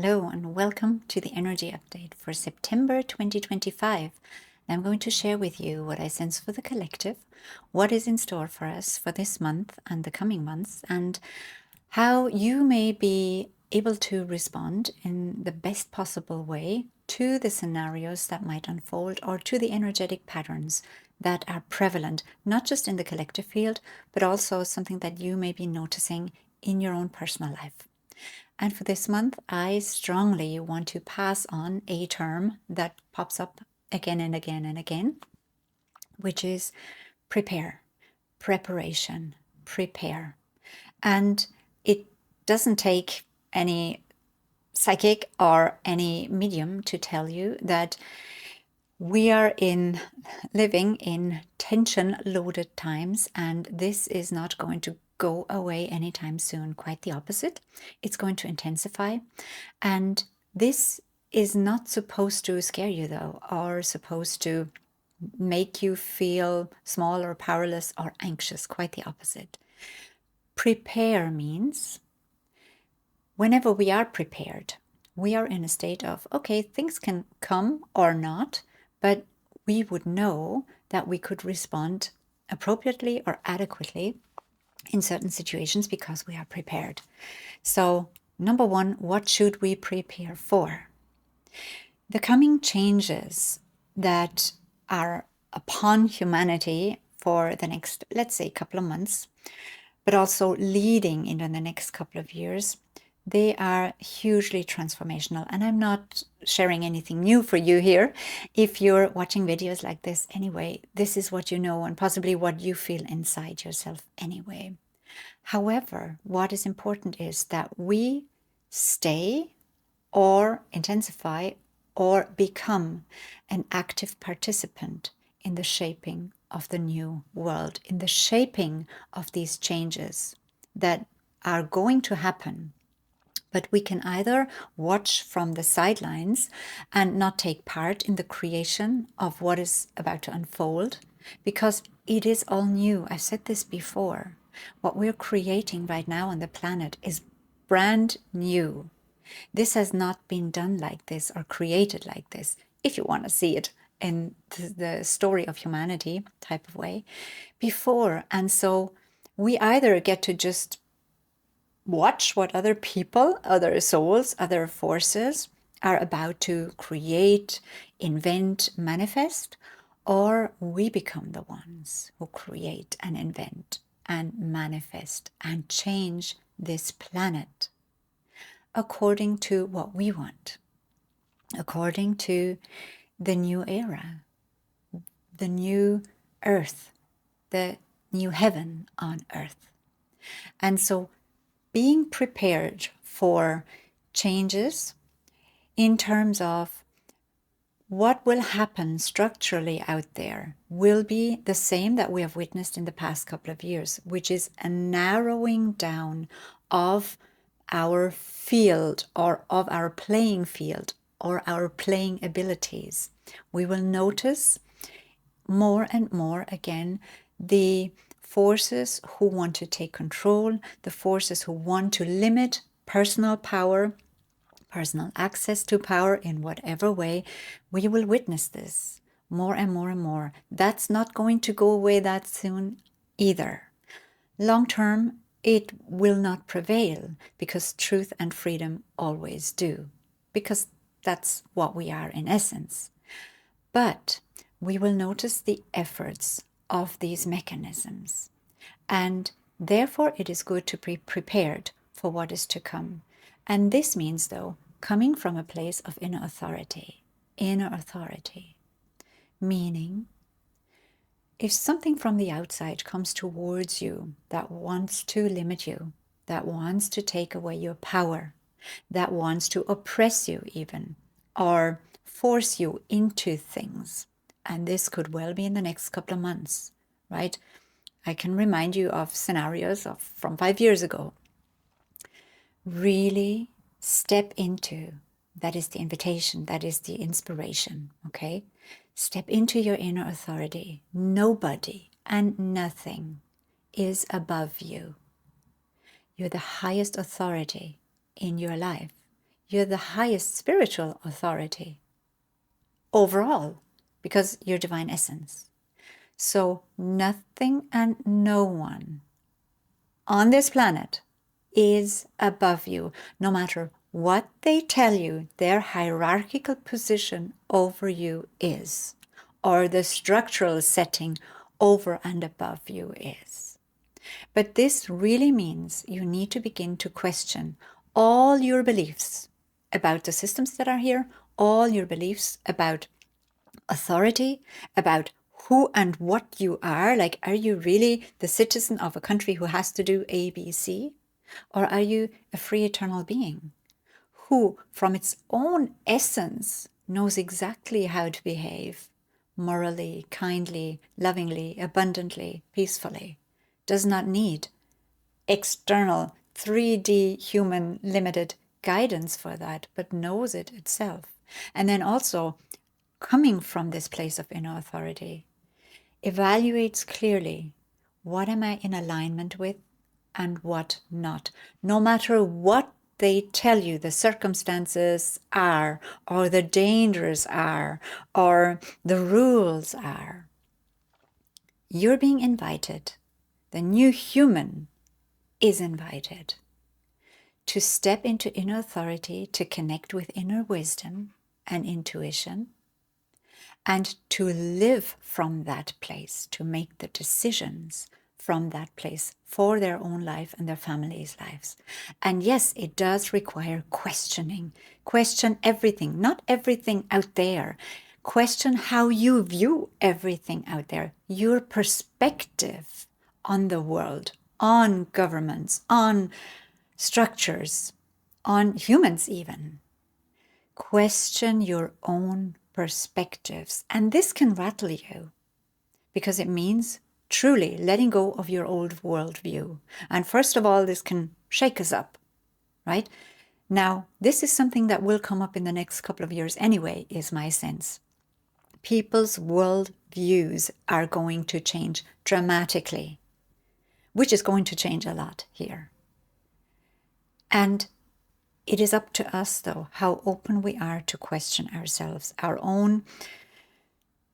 Hello and welcome to the energy update for September 2025. I'm going to share with you what I sense for the collective, what is in store for us for this month and the coming months, and how you may be able to respond in the best possible way to the scenarios that might unfold or to the energetic patterns that are prevalent, not just in the collective field, but also something that you may be noticing in your own personal life. And for this month, I strongly want to pass on a term that pops up again and again and again, which is prepare, preparation, prepare. And it doesn't take any psychic or any medium to tell you that we are living in tension-loaded times, and this is not going to go away anytime soon. Quite the opposite. It's going to intensify, and this is not supposed to scare you, though, or supposed to make you feel small or powerless or anxious. Quite the opposite. Prepare means whenever we are prepared, we are in a state of, okay, things can come or not, but we would know that we could respond appropriately or adequately in certain situations because we are prepared. So, number one, what should we prepare for? The coming changes that are upon humanity for the next, let's say, couple of months, but also leading into the next couple of years, they are hugely transformational. And I'm not sharing anything new for you here. If you're watching videos like this anyway, this is what you know and possibly what you feel inside yourself anyway. However, what is important is that we stay or intensify or become an active participant in the shaping of the new world, in the shaping of these changes that are going to happen. But we can either watch from the sidelines and not take part in the creation of what is about to unfold, because it is all new. I've said this before. What we're creating right now on the planet is brand new. This has not been done like this or created like this, if you want to see it in the story of humanity type of way, before. And so we either get to just watch what other people, other souls, other forces are about to create, invent, manifest, or we become the ones who create and invent and manifest and change this planet according to what we want, according to the new era, the new earth, the new heaven on earth. And so being prepared for changes in terms of what will happen structurally out there will be the same that we have witnessed in the past couple of years, which is a narrowing down of our field or of our playing field or our playing abilities. We will notice more and more again the forces who want to take control, the forces who want to limit personal power, personal access to power in whatever way. We will witness this more and more and more. That's not going to go away that soon either. Long term, it will not prevail because truth and freedom always do, because that's what we are in essence. But we will notice the efforts of these mechanisms. And therefore, it is good to be prepared for what is to come. And this means, though, coming from a place of inner authority, meaning if something from the outside comes towards you that wants to limit you, that wants to take away your power, that wants to oppress you even, or force you into things, and this could well be in the next couple of months, right? I can remind you of scenarios from 5 years ago. Really step into, that is the invitation, that is the inspiration, okay? Step into your inner authority. Nobody and nothing is above you. You're the highest authority in your life. you're the highest spiritual authority overall, because you're divine essence. So nothing and no one on this planet is above you, no matter what they tell you their hierarchical position over you is, or the structural setting over and above you is. But this really means you need to begin to question all your beliefs about the systems that are here, all your beliefs about authority, about who and what you are. Like, are you really the citizen of a country who has to do A, B, C? Or are you a free eternal being who, from its own essence, knows exactly how to behave morally, kindly, lovingly, abundantly, peacefully, does not need external 3D human limited guidance for that, but knows it itself? And then also, coming from this place of inner authority, evaluates clearly, what am I in alignment with and what not? No matter what they tell you the circumstances are, or the dangers are, or the rules are, you're being invited, the new human is invited to step into inner authority, to connect with inner wisdom and intuition, and to live from that place, to make the decisions from that place for their own life and their families' lives. And yes, it does require questioning. Question everything, not everything out there. Question how you view everything out there, your perspective on the world, on governments, on structures, on humans even. Question your own perspectives. And this can rattle you, because it means truly letting go of your old worldview. And first of all, this can shake us up, right? Now, this is something that will come up in the next couple of years anyway, is my sense. People's worldviews are going to change dramatically, which is going to change a lot here. And it is up to us, though, how open we are to question ourselves, our own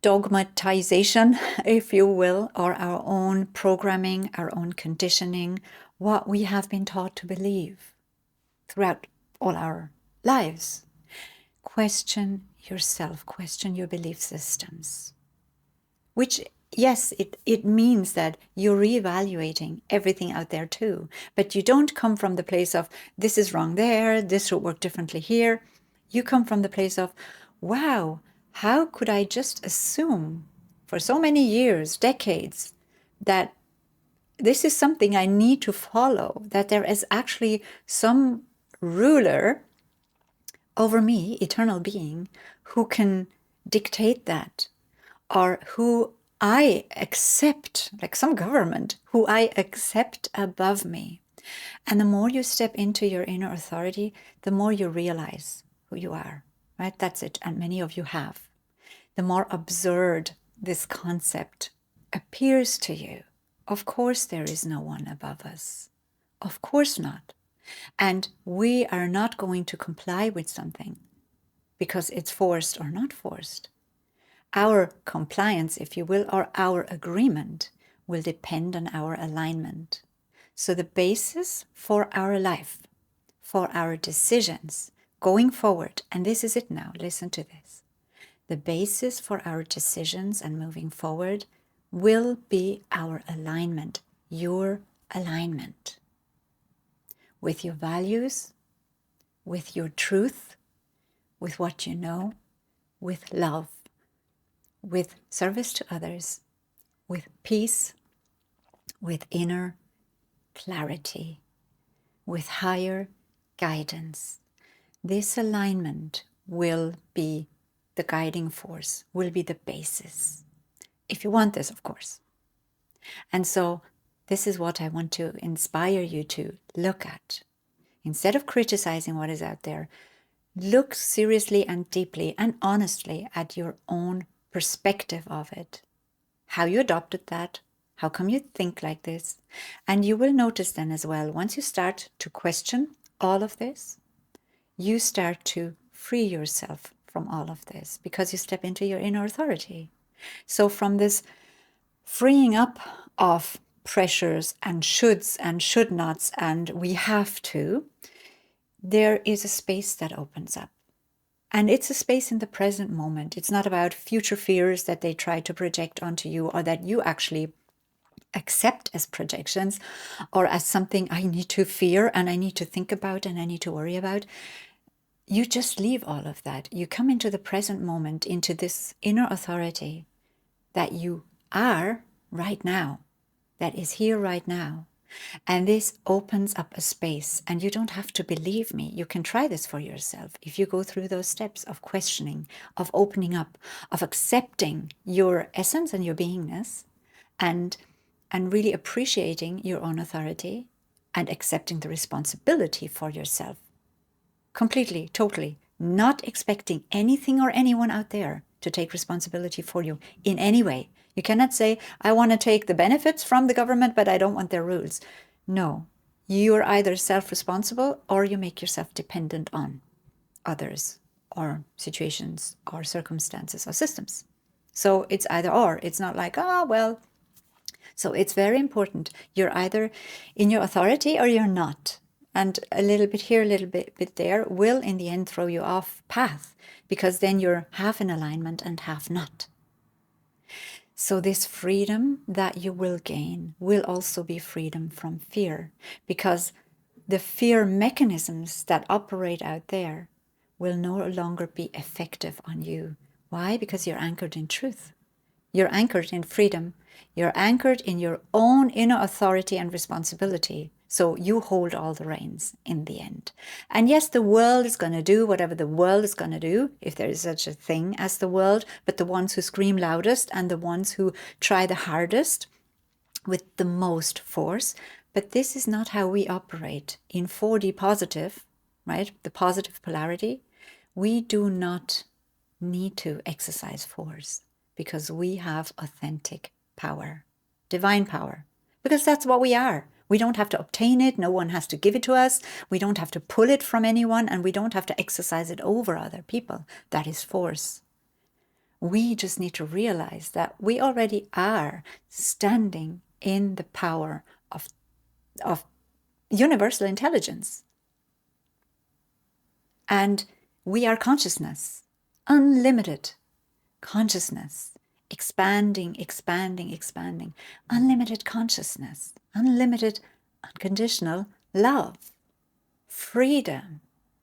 dogmatization, if you will, or our own programming, our own conditioning, what we have been taught to believe throughout all our lives. Question yourself, question your belief systems, which, yes, it means that you're reevaluating everything out there too, but you don't come from the place of, this is wrong there, this should work differently here. You come from the place of, wow, how could I just assume for so many years, decades, that this is something I need to follow, that there is actually some ruler over me, eternal being, who can dictate that, or who I accept, like some government, who I accept above me. And the more you step into your inner authority, the more you realize who you are, right? That's it. And many of you have. The more absurd this concept appears to you. Of course, there is no one above us. Of course not. And we are not going to comply with something because it's forced or not forced. Our compliance, if you will, or our agreement will depend on our alignment. So the basis for our life, for our decisions going forward, and this is it now, listen to this. The basis for our decisions and moving forward will be our alignment, your alignment with your values, with your truth, with what you know, with love, with service to others, with peace, with inner clarity, with higher guidance. This alignment will be the guiding force, will be the basis, if you want this, of course. And so this is what I want to inspire you to look at. Instead of criticizing what is out there, look seriously and deeply and honestly at your own perspective of it, how you adopted that, how come you think like this. And you will notice then as well, once you start to question all of this, you start to free yourself from all of this because you step into your inner authority. So from this freeing up of pressures and shoulds and should nots and we have to, there is a space that opens up. And it's a space in the present moment. It's not about future fears that they try to project onto you or that you actually accept as projections or as something I need to fear and I need to think about and I need to worry about. You just leave all of that. You come into the present moment, into this inner authority that you are right now, that is here right now. And this opens up a space, and you don't have to believe me. You can try this for yourself. If you go through those steps of questioning, of opening up, of accepting your essence and your beingness, and really appreciating your own authority and accepting the responsibility for yourself. Completely, totally. Not expecting anything or anyone out there to take responsibility for you in any way. You cannot say, I want to take the benefits from the government, but I don't want their rules. No, you are either self-responsible or you make yourself dependent on others or situations or circumstances or systems. So it's either or. It's not like, oh, well. So it's very important. You're either in your authority or you're not. And a little bit here, a little bit there will in the end throw you off path because then you're half in alignment and half not. So this freedom that you will gain will also be freedom from fear, because the fear mechanisms that operate out there will no longer be effective on you. Why? Because you're anchored in truth. You're anchored in freedom. You're anchored in your own inner authority and responsibility. So you hold all the reins in the end. And yes, the world is going to do whatever the world is going to do, if there is such a thing as the world, but the ones who scream loudest and the ones who try the hardest with the most force. But this is not how we operate in 4D positive, right? The positive polarity. We do not need to exercise force because we have authentic power, divine power, because that's what we are. We don't have to obtain it. No one has to give it to us. We don't have to pull it from anyone, and we don't have to exercise it over other people. That is force. We just need to realize that we already are standing in the power of universal intelligence. And we are consciousness, unlimited consciousness, expanding, expanding, expanding, unlimited consciousness, unlimited, unconditional love, freedom,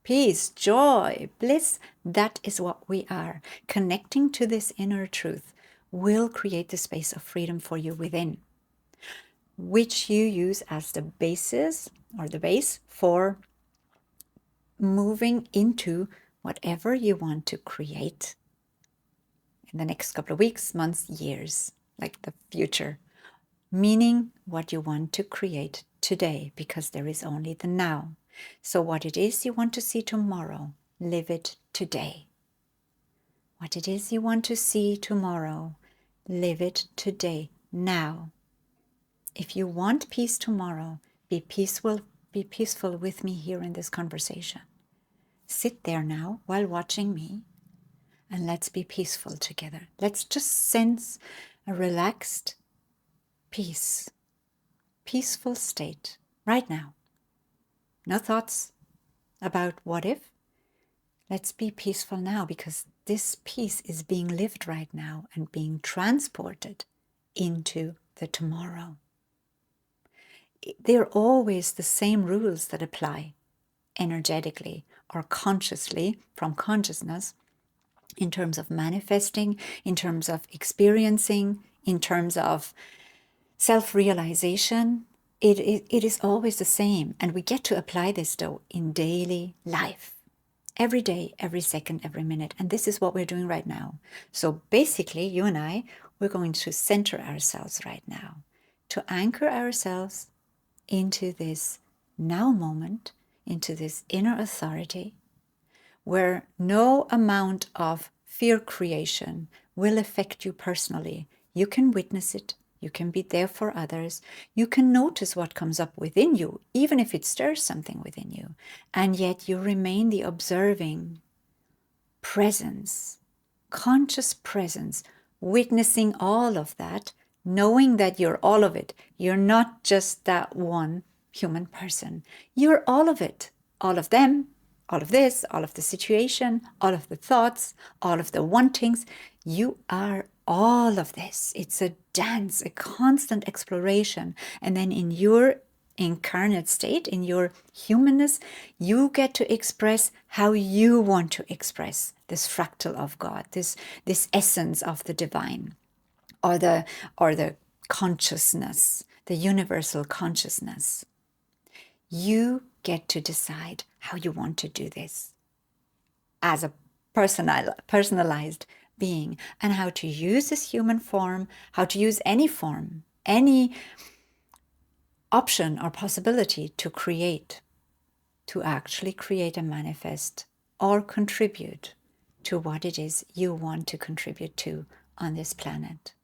peace, joy, bliss. That is what we are. Connecting to this inner truth will create the space of freedom for you within, which you use as the basis or the base for moving into whatever you want to create in the next couple of weeks, months, years, like the future. Meaning what you want to create today, because there is only the now. So what it is you want to see tomorrow, live it today. What it is you want to see tomorrow, live it today, now. If you want peace tomorrow, be peaceful with me here in this conversation. Sit there now while watching me, and let's be peaceful together. Let's just sense a relaxed peace, peaceful state right now. No thoughts about what if. Let's be peaceful now, because this peace is being lived right now and being transported into the tomorrow. They're always the same rules that apply energetically or consciously from consciousness, in terms of manifesting, in terms of experiencing, in terms of self-realization. It is always the same. And we get to apply this, though, in daily life. Every day, every second, every minute. And this is what we're doing right now. So basically, you and I, we're going to center ourselves right now, to anchor ourselves into this now moment, into this inner authority, where no amount of fear creation will affect you personally. You can witness it, You can be there for others. You can notice what comes up within you, even if it stirs something within you. And yet you remain the observing presence, conscious presence, witnessing all of that, knowing that you're all of it. You're not just that one human person. You're all of it, all of them, all of this, all of the situation, all of the thoughts, all of the wantings. You are all of this. It's a dance, a constant exploration. And then in your incarnate state, in your humanness, you get to express how you want to express this fractal of God, this essence of the divine, or the consciousness, the universal consciousness. You get to decide how you want to do this as a personalized being, and how to use this human form, how to use any form, any option or possibility to create, to actually create and manifest or contribute to what it is you want to contribute to on this planet.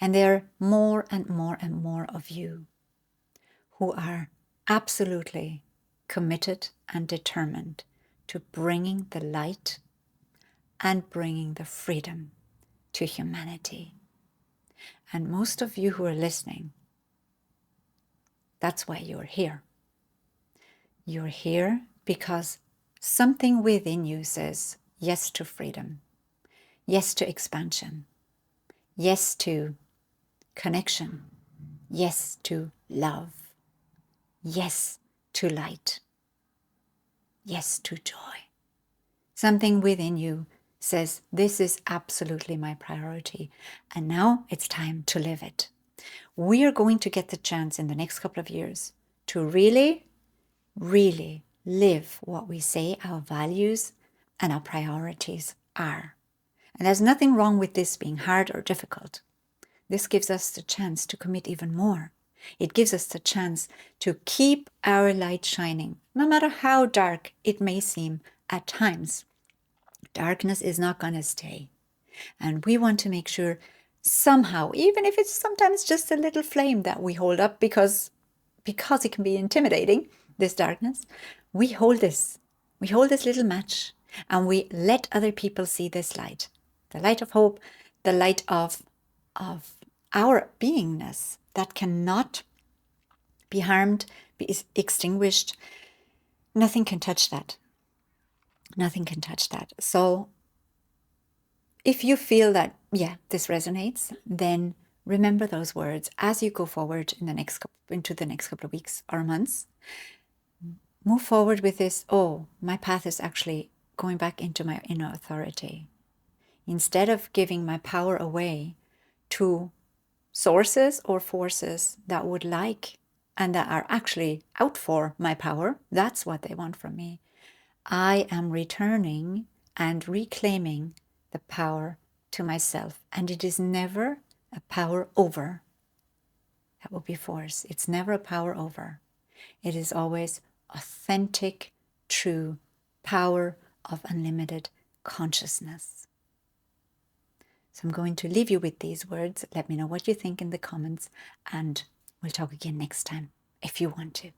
And there are more and more and more of you who are absolutely committed and determined to bringing the light and bringing the freedom to humanity. And most of you who are listening, that's why you're here. You're here because something within you says yes to freedom, yes to expansion, yes to connection, yes to love, yes to light, yes to joy. Something within you says, this is absolutely my priority, and now it's time to live it. We are going to get the chance in the next couple of years to really live what we say our values and our priorities are. And there's nothing wrong with this being hard or difficult. This gives us the chance to commit even more. It gives us the chance to keep our light shining, no matter how dark it may seem at times. Darkness is not going to stay. And we want to make sure somehow, even if it's sometimes just a little flame that we hold up because it can be intimidating, this darkness, we hold this little match, and we let other people see this light, the light of hope, the light of our beingness that cannot be harmed, be extinguished. Nothing can touch that. Nothing can touch that. So if you feel that, yeah, this resonates, then remember those words as you go forward into the next couple of weeks or months. Move forward with this. Oh, my path is actually going back into my inner authority. Instead of giving my power away to sources or forces that would like and that are actually out for my power, that's what they want from me. I am returning and reclaiming the power to myself. And it is never a power over. That will be force. It's never a power over. It is always authentic, true power of unlimited consciousness. So I'm going to leave you with these words. Let me know what you think in the comments, and we'll talk again next time if you want to.